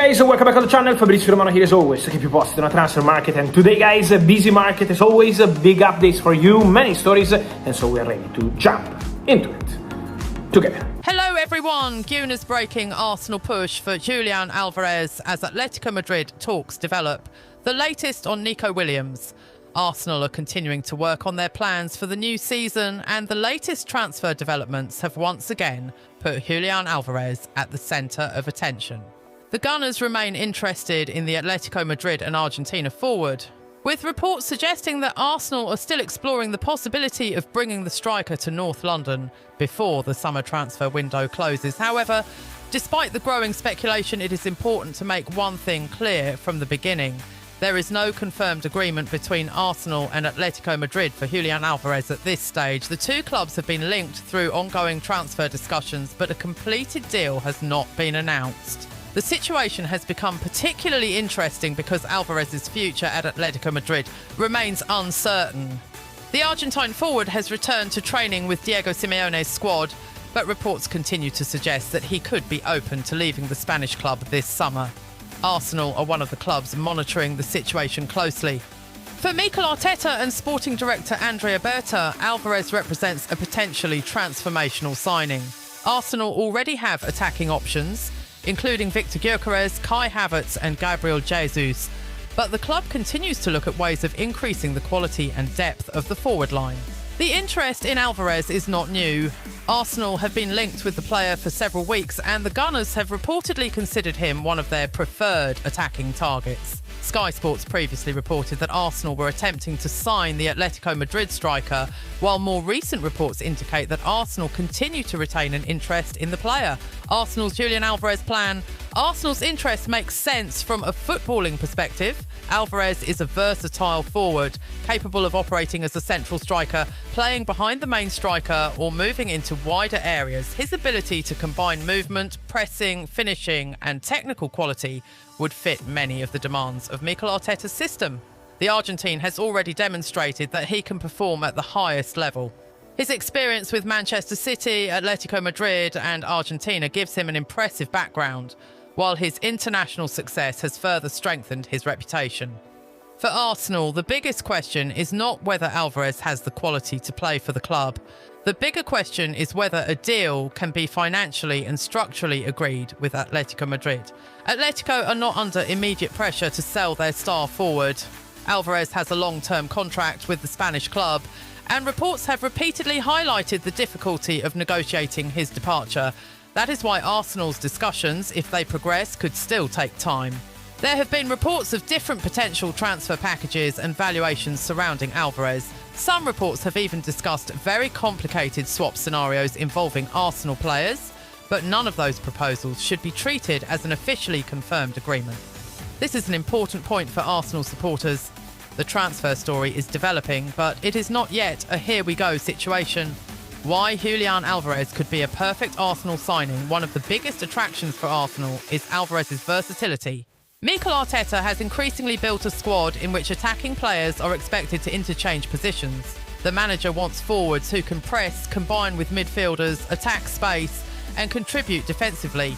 Hey guys, welcome back on the channel. Fabrizio Romano here as always to keep you posted on a transfer market. And today guys, a busy market as always, big updates for you, many stories, and so we are ready to jump into it together. Hello everyone, Gunners breaking Arsenal push for Julian Alvarez as Atletico Madrid talks develop. The latest on Nico Williams. Arsenal are continuing to work on their plans for the new season, and the latest transfer developments have once again put Julian Alvarez at the centre of attention. The Gunners remain interested in the Atletico Madrid and Argentina forward, with reports suggesting that Arsenal are still exploring the possibility of bringing the striker to North London before the summer transfer window closes. However, despite the growing speculation, it is important to make one thing clear from the beginning. There is no confirmed agreement between Arsenal and Atletico Madrid for Julian Alvarez at this stage. The two clubs have been linked through ongoing transfer discussions, but a completed deal has not been announced. The situation has become particularly interesting because Alvarez's future at Atletico Madrid remains uncertain. The Argentine forward has returned to training with Diego Simeone's squad, but reports continue to suggest that he could be open to leaving the Spanish club this summer. Arsenal are one of the clubs monitoring the situation closely. For Mikel Arteta and sporting director Andrea Berta, Alvarez represents a potentially transformational signing. Arsenal already have attacking options, including Victor Gyökeres, Kai Havertz and Gabriel Jesus, but the club continues to look at ways of increasing the quality and depth of the forward line. The interest in Alvarez is not new. Arsenal have been linked with the player for several weeks, and the Gunners have reportedly considered him one of their preferred attacking targets. Sky Sports previously reported that Arsenal were attempting to sign the Atletico Madrid striker, while more recent reports indicate that Arsenal continue to retain an interest in the player. Arsenal's Julian Alvarez plan. Arsenal's interest makes sense from a footballing perspective. Alvarez is a versatile forward, capable of operating as a central striker, playing behind the main striker or moving into wider areas. His ability to combine movement, pressing, finishing and technical quality would fit many of the demands of Mikel Arteta's system. The Argentine has already demonstrated that he can perform at the highest level. His experience with Manchester City, Atletico Madrid and Argentina gives him an impressive background, while his international success has further strengthened his reputation. For Arsenal, the biggest question is not whether Alvarez has the quality to play for the club. The bigger question is whether a deal can be financially and structurally agreed with Atletico Madrid. Atletico are not under immediate pressure to sell their star forward. Alvarez has a long-term contract with the Spanish club, and reports have repeatedly highlighted the difficulty of negotiating his departure. That is why Arsenal's discussions, if they progress, could still take time. There have been reports of different potential transfer packages and valuations surrounding Alvarez. Some reports have even discussed very complicated swap scenarios involving Arsenal players, but none of those proposals should be treated as an officially confirmed agreement. This is an important point for Arsenal supporters. The transfer story is developing, but it is not yet a here-we-go situation. Why Julian Alvarez could be a perfect Arsenal signing, one of the biggest attractions for Arsenal, is Alvarez's versatility. Mikel Arteta has increasingly built a squad in which attacking players are expected to interchange positions. The manager wants forwards who can press, combine with midfielders, attack space and contribute defensively.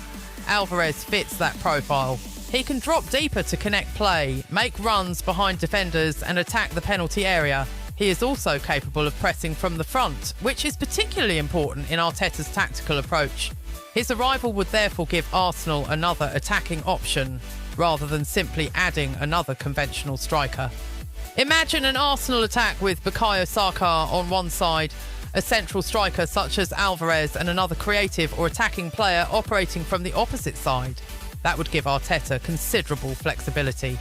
Alvarez fits that profile. He can drop deeper to connect play, make runs behind defenders and attack the penalty area. He is also capable of pressing from the front, which is particularly important in Arteta's tactical approach. His arrival would therefore give Arsenal another attacking option, rather than simply adding another conventional striker. Imagine an Arsenal attack with Bukayo Saka on one side, a central striker such as Alvarez and another creative or attacking player operating from the opposite side. That would give Arteta considerable flexibility.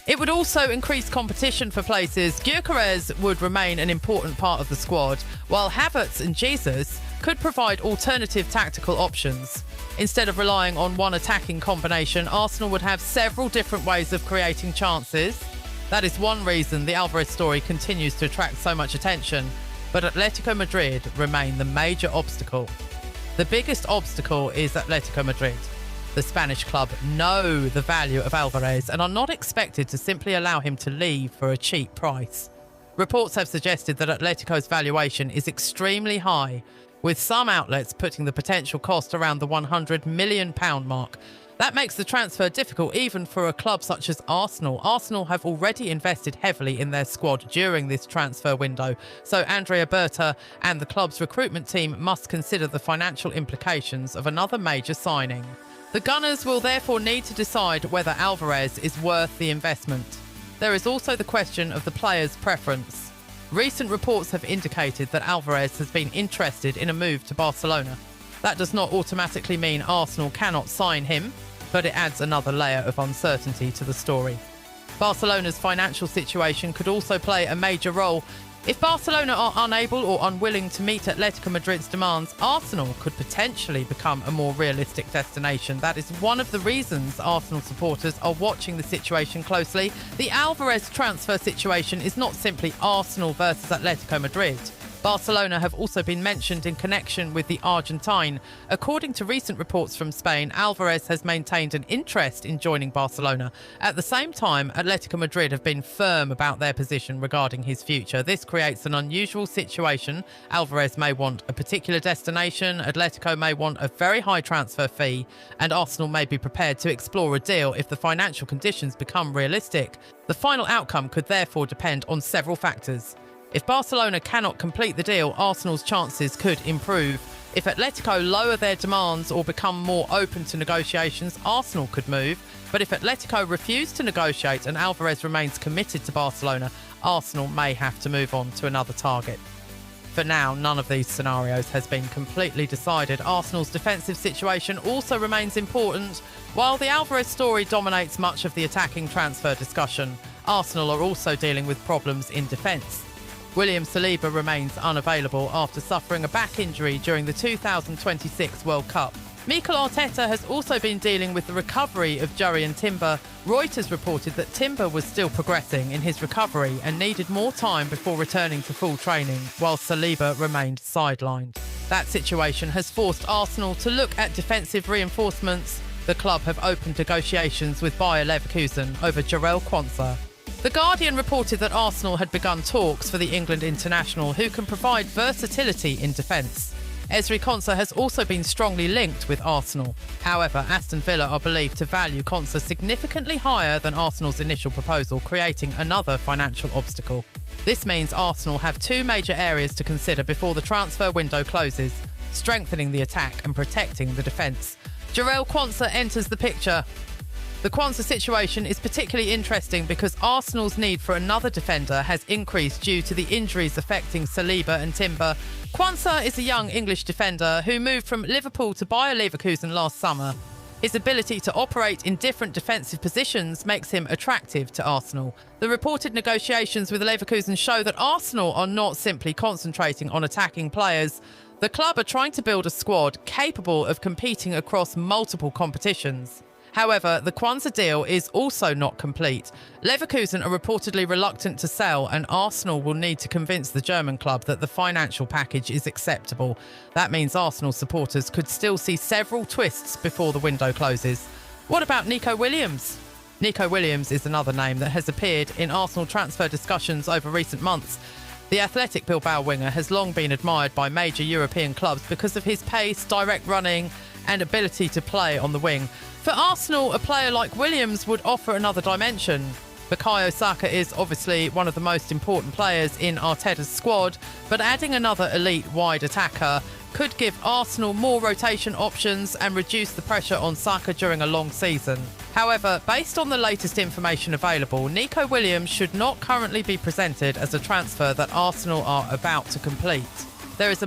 It would also increase competition for places. Gyökeres would remain an important part of the squad, while Havertz and Jesus could provide alternative tactical options. Instead of relying on one attacking combination, Arsenal would have several different ways of creating chances. That is one reason the Alvarez story continues to attract so much attention, but Atletico Madrid remain the major obstacle. The biggest obstacle is Atletico Madrid. The Spanish club know the value of Alvarez and are not expected to simply allow him to leave for a cheap price. Reports have suggested that Atletico's valuation is extremely high, with some outlets putting the potential cost around the £100 million mark. That makes the transfer difficult even for a club such as Arsenal. Arsenal have already invested heavily in their squad during this transfer window, so Andrea Berta and the club's recruitment team must consider the financial implications of another major signing. The Gunners will therefore need to decide whether Alvarez is worth the investment. There is also the question of the player's preference. Recent reports have indicated that Alvarez has been interested in a move to Barcelona. That does not automatically mean Arsenal cannot sign him, but it adds another layer of uncertainty to the story. Barcelona's financial situation could also play a major role. If Barcelona are unable or unwilling to meet Atletico Madrid's demands, Arsenal could potentially become a more realistic destination. That is one of the reasons Arsenal supporters are watching the situation closely. The Alvarez transfer situation is not simply Arsenal versus Atletico Madrid. Barcelona have also been mentioned in connection with the Argentine. According to recent reports from Spain, Alvarez has maintained an interest in joining Barcelona. At the same time, Atletico Madrid have been firm about their position regarding his future. This creates an unusual situation. Alvarez may want a particular destination, Atletico may want a very high transfer fee, and Arsenal may be prepared to explore a deal if the financial conditions become realistic. The final outcome could therefore depend on several factors. If Barcelona cannot complete the deal, Arsenal's chances could improve. If Atletico lower their demands or become more open to negotiations, Arsenal could move. But if Atletico refuse to negotiate and Alvarez remains committed to Barcelona, Arsenal may have to move on to another target. For now, none of these scenarios has been completely decided. Arsenal's defensive situation also remains important. While the Alvarez story dominates much of the attacking transfer discussion, Arsenal are also dealing with problems in defence. William Saliba remains unavailable after suffering a back injury during the 2026 World Cup. Mikel Arteta has also been dealing with the recovery of Jurrien Timber. Reuters reported that Timber was still progressing in his recovery and needed more time before returning to full training, while Saliba remained sidelined. That situation has forced Arsenal to look at defensive reinforcements. The club have opened negotiations with Bayer Leverkusen over Jarell Quansah. The Guardian reported that Arsenal had begun talks for the England international, who can provide versatility in defence. Ezri Konsa has also been strongly linked with Arsenal. However, Aston Villa are believed to value Konsa significantly higher than Arsenal's initial proposal, creating another financial obstacle. This means Arsenal have two major areas to consider before the transfer window closes: strengthening the attack and protecting the defence. Jarell Quansah enters the picture. The Quansah situation is particularly interesting because Arsenal's need for another defender has increased due to the injuries affecting Saliba and Timber. Quansah is a young English defender who moved from Liverpool to Bayer Leverkusen last summer. His ability to operate in different defensive positions makes him attractive to Arsenal. The reported negotiations with Leverkusen show that Arsenal are not simply concentrating on attacking players. The club are trying to build a squad capable of competing across multiple competitions. However, the Quansah deal is also not complete. Leverkusen are reportedly reluctant to sell, and Arsenal will need to convince the German club that the financial package is acceptable. That means Arsenal supporters could still see several twists before the window closes. What about Nico Williams? Nico Williams is another name that has appeared in Arsenal transfer discussions over recent months. The Athletic Bilbao winger has long been admired by major European clubs because of his pace, direct running, and ability to play on the wing. For Arsenal, a player like Williams would offer another dimension. Bukayo Saka is obviously one of the most important players in Arteta's squad, but adding another elite wide attacker could give Arsenal more rotation options and reduce the pressure on Saka during a long season. However, based on the latest information available, Nico Williams should not currently be presented as a transfer that Arsenal are about to complete. There is a